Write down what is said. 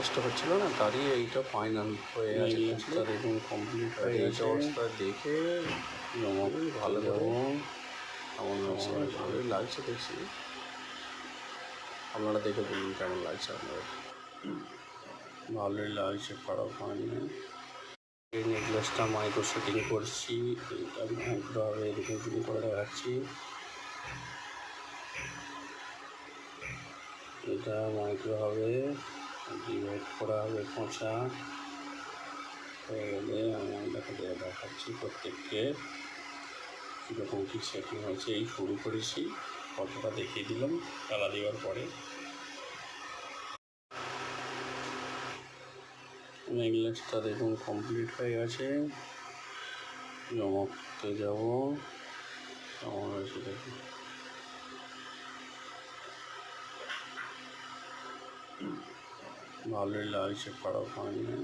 নেকলেসটা হচ্ছিল না, তারই এইটা ফাইনাল হয়ে গেছে। নেকলেসটা দেখুন কমপ্লিট হয়ে গেছে। অবস্থা দেখে ভালো যাবো কেমন লাগছে, ভালোই লাগছে দেখছি। আপনারা দেখে বলুন কেমন লাগছে আপনাদের। ভালোই লাগছে, খারাপ হয়নি। এই নেকলেসটা মাইক্রো সেটিং করছি, এটা মাইক্রোভাবে এরকম শুরু করে দেখাচ্ছি। এটা মাইক্রোভাবে ডিভাইড করা হবে খোঁচা হয়ে গেলে আমি দেখাচ্ছি প্রত্যেককে কীরকম কী সেটিং হয়েছে। এই শুরু করেছি, কতটা দেখিয়ে দিলাম তালা দেওয়ার পরে। নেকলেসটা দেখুন কমপ্লিট হয়ে গেছে, জমা করতে যাবো। কেমন হয়েছে দেখুন। ভালোই লাগছে, খারাপ হয়নি।